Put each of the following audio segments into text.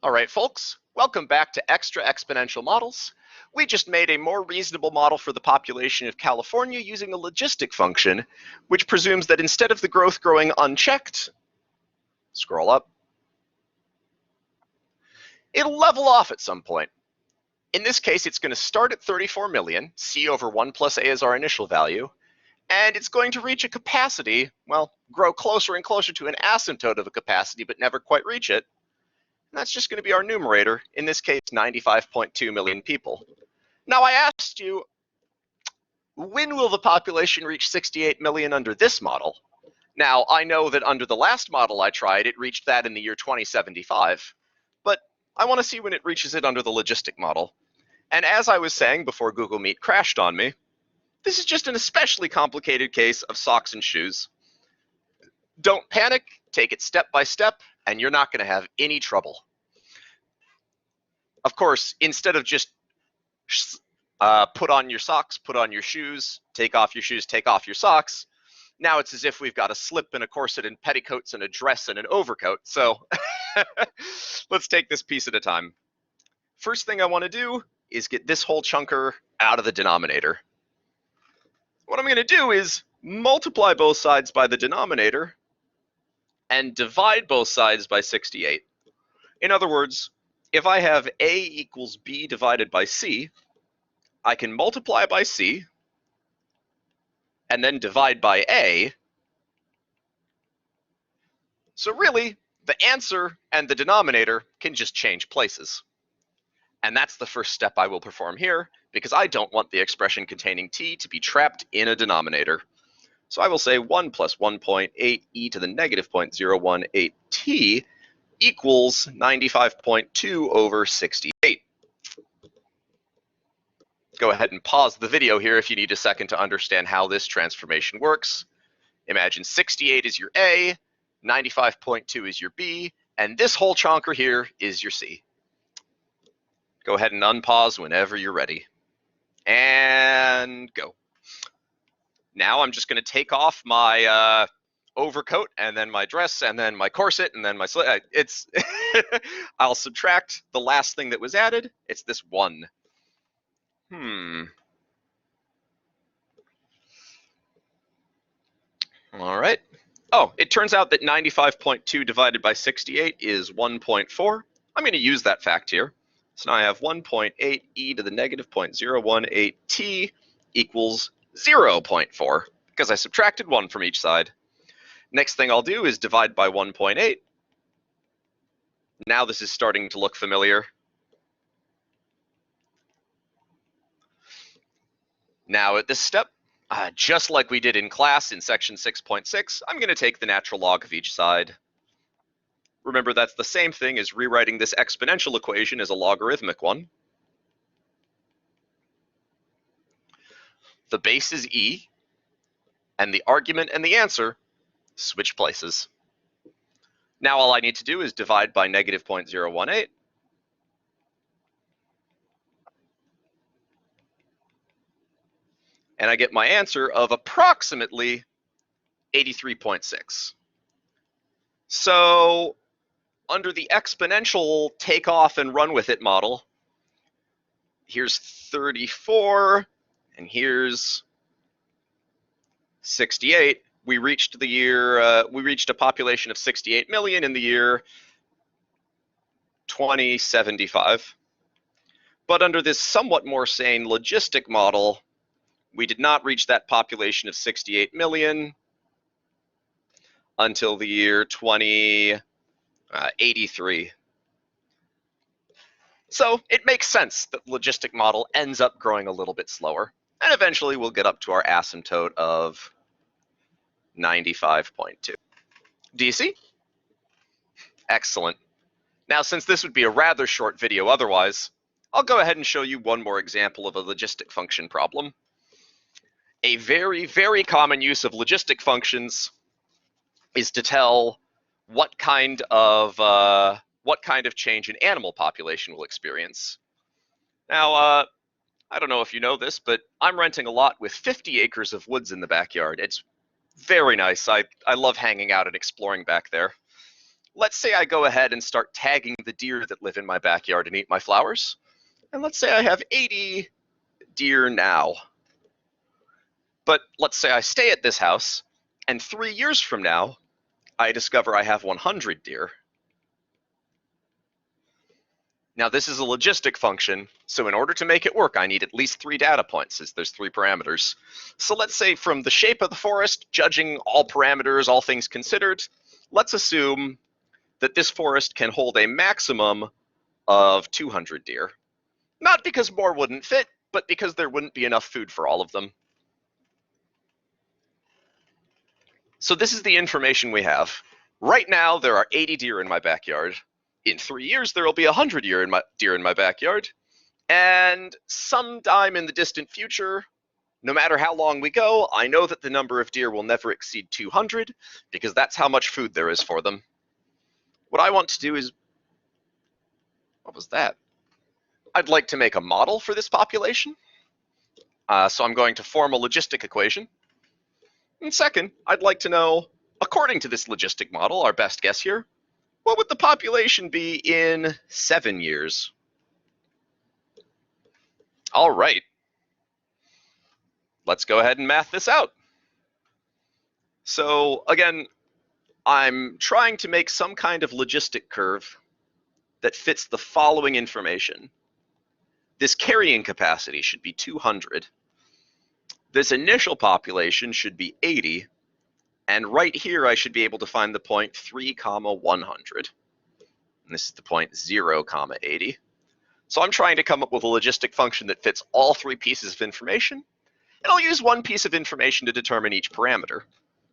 All right, folks, welcome back to Extra Exponential Models. We just made a more reasonable model for the population of California using a logistic function, which presumes that instead of the growth growing unchecked, scroll up, it'll level off at some point. In this case, it's going to start at 34 million, C over 1 plus A is our initial value, and it's going to reach a capacity, well, grow closer and closer to an asymptote of a capacity, but never quite reach it. And that's just going to be our numerator, in this case, 95.2 million people. Now, I asked you, when will the population reach 68 million under this model? Now, I know that under the last model I tried, it reached that in the year 2075, but I want to see when it reaches it under the logistic model. And as I was saying before Google Meet crashed on me, this is just an especially complicated case of socks and shoes. Don't panic, take it step by step, and you're not going to have any trouble. Of course, instead of just put on your socks, put on your shoes, take off your shoes, take off your socks, now it's as if we've got a slip and a corset and petticoats and a dress and an overcoat. So let's take this piece at a time. First thing I want to do is get this whole chunker out of the denominator. What I'm going to do is multiply both sides by the denominator and divide both sides by 68. In other words, if I have A equals B divided by C, I can multiply by C and then divide by A. So really, the answer and the denominator can just change places. And that's the first step I will perform here, because I don't want the expression containing t to be trapped in a denominator. So I will say 1 plus 1.8 e to the negative 0.018 t equals 95.2 over 68. Go ahead and pause the video here if you need a second to understand how this transformation works. Imagine 68 is your A, 95.2 is your B, and this whole chonker here is your C. Go ahead and unpause whenever you're ready. And go. Now I'm just going to take off my overcoat and then my dress and then my corset and then my I'll subtract the last thing that was added. It's this 1. All right. Oh, it turns out that 95.2 divided by 68 is 1.4. I'm going to use that fact here. So now I have 1.8 e to the negative 0.018 t equals 0.4, because I subtracted 1 from each side. Next thing I'll do is divide by 1.8. Now this is starting to look familiar. Now at this step, just like we did in class in section 6.6, I'm going to take the natural log of each side. Remember, that's the same thing as rewriting this exponential equation as a logarithmic one. The base is e, and the argument and the answer switch places. Now all I need to do is divide by negative 0.018. And I get my answer of approximately 83.6. So under the exponential take off and run with it model, here's 34 and here's 68. We reached a population of 68 million in the year 2075. But under this somewhat more sane logistic model, we did not reach that population of 68 million until the year 2083. So it makes sense that the logistic model ends up growing a little bit slower, and eventually we'll get up to our asymptote of 95.2. Do you see? Excellent. Now, since this would be a rather short video otherwise, I'll go ahead and show you one more example of a logistic function problem. A very, very common use of logistic functions is to tell what kind of change an animal population will experience. Now, I don't know if you know this, but I'm renting a lot with 50 acres of woods in the backyard. It's very nice. I love hanging out and exploring back there. let's say I go ahead and start tagging the deer that live in my backyard and eat my flowers. And let's say I have 80 deer now. But let's say I stay at this house, and 3 years from now, I discover I have 100 deer. Now this is a logistic function, so in order to make it work, I need at least 3 data points, as there's 3 parameters. So let's say from the shape of the forest, judging all parameters, all things considered, let's assume that this forest can hold a maximum of 200 deer. Not because more wouldn't fit, but because there wouldn't be enough food for all of them. So this is the information we have. Right now, there are 80 deer in my backyard. In 3 years, there will be 100 deer in my backyard. And sometime in the distant future, no matter how long we go, I know that the number of deer will never exceed 200, because that's how much food there is for them. What I want to do is, what was that? I'd like to make a model for this population. So I'm going to form a logistic equation. And second, I'd like to know, according to this logistic model, our best guess here, what would the population be in 7 years? All right. Let's go ahead and math this out. So again, I'm trying to make some kind of logistic curve that fits the following information. This carrying capacity should be 200. This initial population should be 80. And right here, I should be able to find the point 3, 100. And this is the point 0, 80. So I'm trying to come up with a logistic function that fits all 3 pieces of information. And I'll use one piece of information to determine each parameter.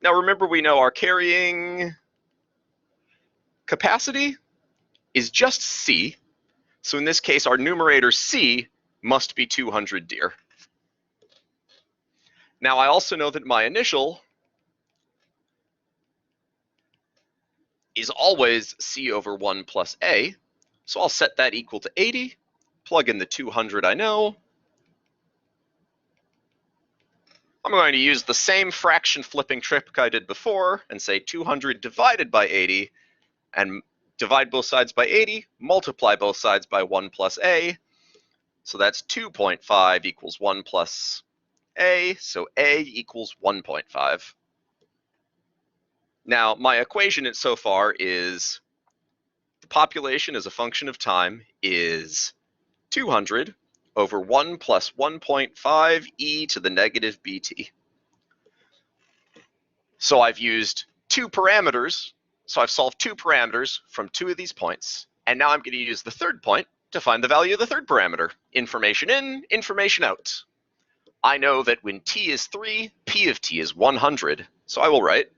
Now remember, we know our carrying capacity is just C. So in this case, our numerator C must be 200 deer. Now I also know that my initial is always C over 1 plus A. So I'll set that equal to 80, plug in the 200 I know. I'm going to use the same fraction flipping trick I did before and say 200 divided by 80, and divide both sides by 80, multiply both sides by 1 plus A. So that's 2.5 equals 1 plus A, so A equals 1.5. Now, my equation so far is the population as a function of time is 200 over 1 plus 1.5 e to the negative bt. So I've used 2 parameters. So I've solved 2 parameters from 2 of these points. And now I'm going to use the third point to find the value of the third parameter. Information in, information out. I know that when t is 3, p of t is 100. So I will write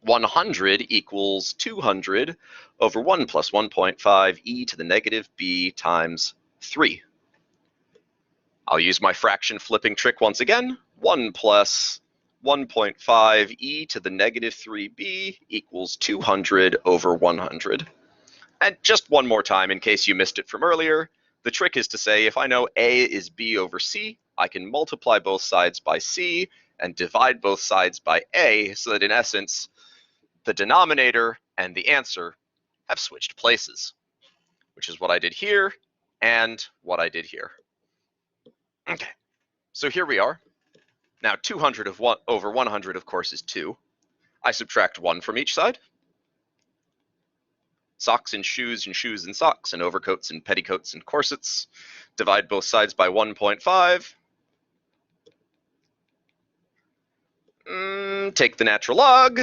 100 equals 200 over 1 plus 1.5 e to the negative b times 3. I'll use my fraction flipping trick once again. 1 plus 1.5 e to the negative 3b equals 200 over 100. And just one more time, in case you missed it from earlier, the trick is to say if I know a is b over c, I can multiply both sides by c and divide both sides by a, so that in essence, the denominator and the answer have switched places, which is what I did here and what I did here. Okay, so here we are. Now 200 over 100, of course, is 2. I subtract 1 from each side. Socks and shoes and socks, and overcoats and petticoats and corsets. Divide both sides by 1.5. Take the natural log.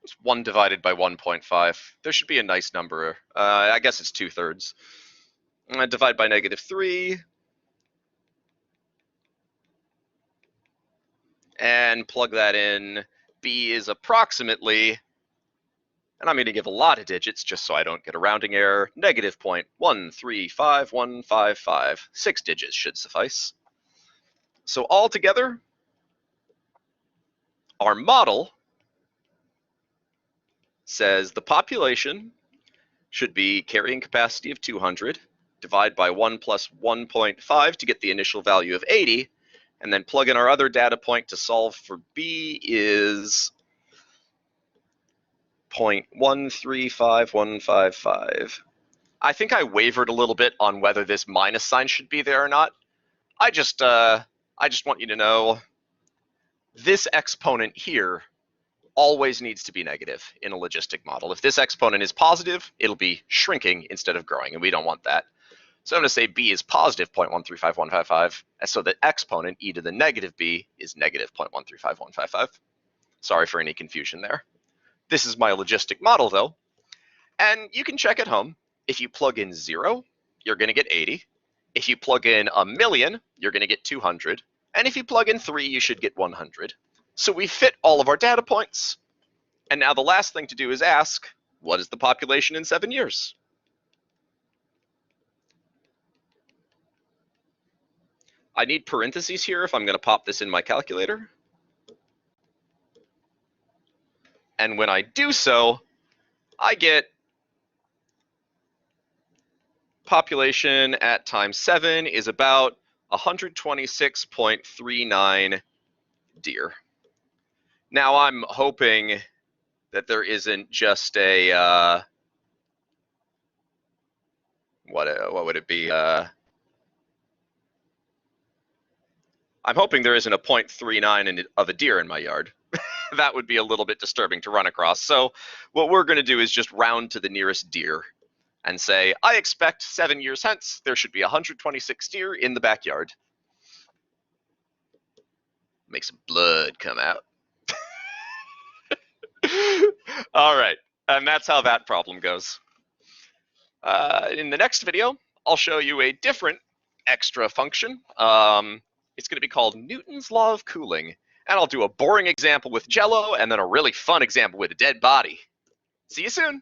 It's 1 divided by 1.5. There should be a nice number. I guess it's 2/3. Divide by negative 3. And plug that in. B is approximately, and I'm going to give a lot of digits just so I don't get a rounding error, negative 0.135155. 6 digits should suffice. So altogether, our model says the population should be carrying capacity of 200, divide by 1 plus 1.5 to get the initial value of 80, and then plug in our other data point to solve for b is 0.135155. I think I wavered a little bit on whether this minus sign should be there or not. I just want you to know this exponent here always needs to be negative in a logistic model. If this exponent is positive, it'll be shrinking instead of growing, and we don't want that. So I'm going to say b is positive 0.135155, and so the exponent e to the negative b is negative 0.135155. Sorry for any confusion there. This is my logistic model, though, and you can check at home. If you plug in 0, you're going to get 80. If you plug in 1,000,000, you're going to get 200. And if you plug in 3, you should get 100. So we fit all of our data points. And now the last thing to do is ask, what is the population in 7 years? I need parentheses here if I'm going to pop this in my calculator. And when I do so, I get population at time 7 is about 126.39 deer. Now I'm hoping that there isn't just a, what would it be? I'm hoping there isn't a 0.39 of a deer in my yard. That would be a little bit disturbing to run across. So what we're going to do is just round to the nearest deer and say, I expect 7 years hence, there should be 126 deer in the backyard. Make some blood come out. All right, and that's how that problem goes. In the next video, I'll show you a different extra function. It's going to be called Newton's Law of Cooling, and I'll do a boring example with Jello and then a really fun example with a dead body. See you soon.